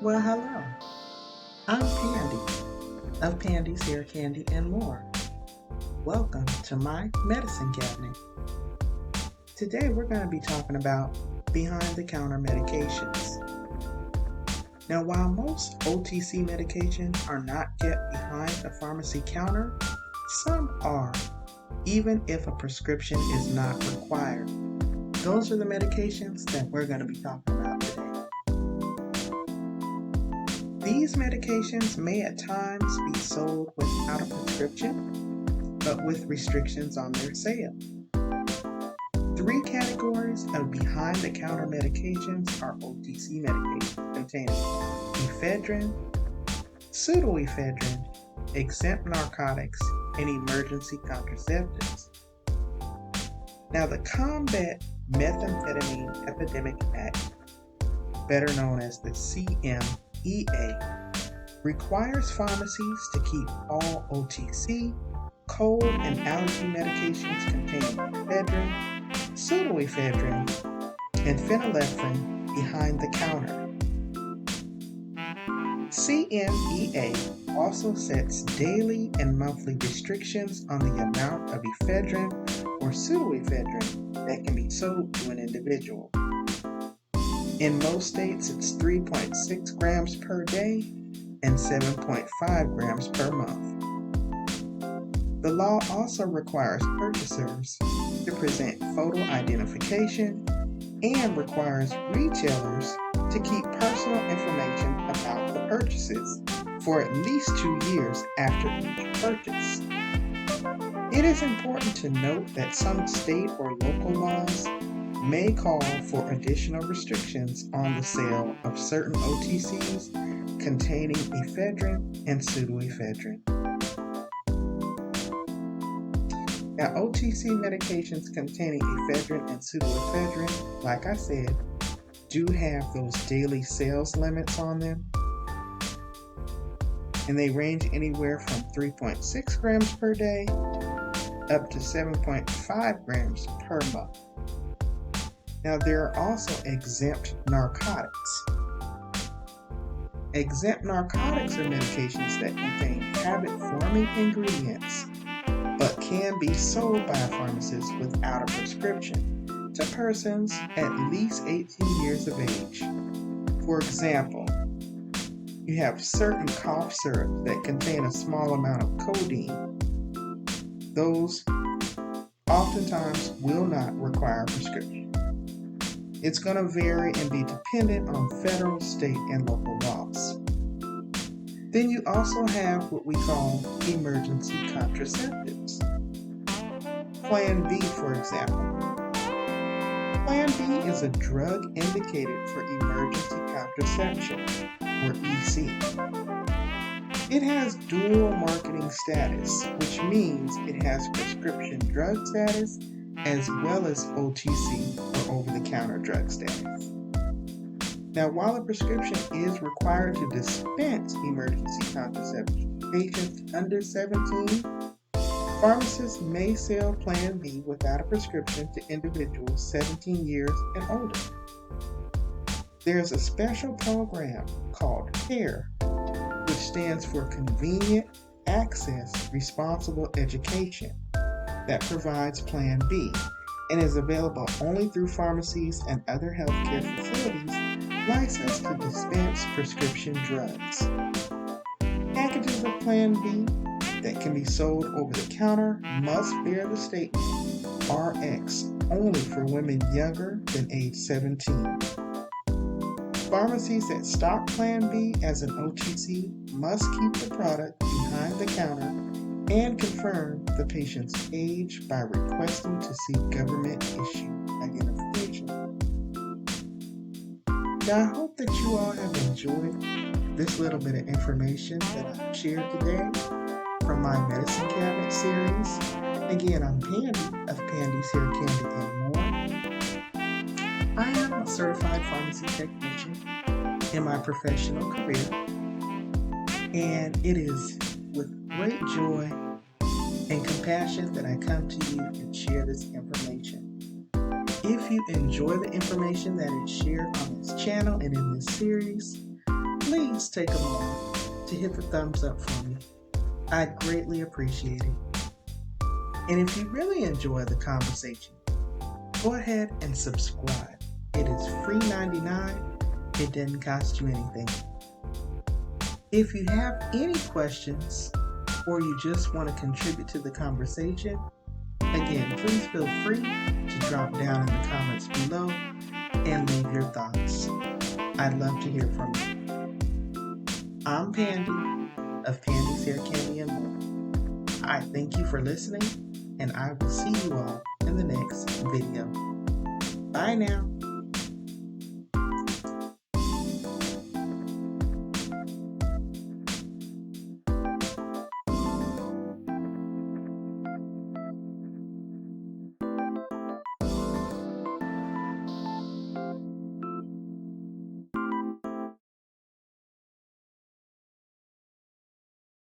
Well, hello. I'm Candi of PANDI'S, Candi, and more. Welcome to my medicine cabinet. Today we're going to be talking about behind-the-counter medications. Now, while most OTC medications are not kept behind a pharmacy counter, some are, even if a prescription is not required. Those are the medications that we're going to be talking about today. These medications may at times be sold without a prescription, but with restrictions on their sale. 3 categories of behind-the-counter medications are OTC medications containing ephedrine, pseudoephedrine, exempt narcotics, and emergency contraceptives. Now, the Combat Methamphetamine Epidemic Act, better known as the CMEA, requires pharmacies to keep all OTC, cold, and allergy medications containing ephedrine, pseudoephedrine, and phenylephrine behind the counter. CMEA also sets daily and monthly restrictions on the amount of ephedrine or pseudoephedrine that can be sold to an individual. In most states, it's 3.6 grams per day and 7.5 grams per month. The law also requires purchasers to present photo identification and requires retailers to keep personal information about the purchases for at least 2 years after each purchase. It is important to note that some state or local laws may call for additional restrictions on the sale of certain OTCs containing ephedrine and pseudoephedrine. Now, OTC medications containing ephedrine and pseudoephedrine, like I said, do have those daily sales limits on them. And they range anywhere from 3.6 grams per day up to 7.5 grams per month. Now, there are also exempt narcotics. Exempt narcotics are medications that contain habit-forming ingredients but can be sold by a pharmacist without a prescription to persons at least 18 years of age. For example, you have certain cough syrups that contain a small amount of codeine. Those oftentimes will not require a prescription. It's going to vary and be dependent on federal, state, and local laws. Then you also have what we call emergency contraceptives. Plan B, for example. Plan B is a drug indicated for emergency contraception, or EC. It has dual marketing status, which means it has prescription drug status as well as OTC, or over-the-counter drug status. Now, while a prescription is required to dispense emergency contraception to patients under 17, pharmacists may sell Plan B without a prescription to individuals 17 years and older. There's a special program called CARE, which stands for Convenient Access Responsible Education, that provides Plan B and is available only through pharmacies and other healthcare facilities licensed to dispense prescription drugs. Packages of Plan B that can be sold over the counter must bear the statement RX only for women younger than age 17. Pharmacies that stock Plan B as an OTC must keep the product behind the counter and confirm the patient's age by requesting to see government-issued identification. Now, I hope that you all have enjoyed this little bit of information that I've shared today from my Medicine Cabinet series. Again, I'm Pandi of PANDI'S, Candi, and more. I am a certified pharmacy technician in my professional career, and it is with great joy and compassion that I come to you and share this information. If you enjoy the information that is shared on this channel and in this series, please take a moment to hit the thumbs up for me. I greatly appreciate it. And if you really enjoy the conversation, go ahead and subscribe. It is free 99. It doesn't cost you anything. If you have any questions or you just want to contribute to the conversation, again, please feel free to drop down in the comments below and leave your thoughts. I'd love to hear from you. I'm Pandi of Pandi's Hair Candy and More. I thank you for listening, and I will see you all in the next video. Bye now.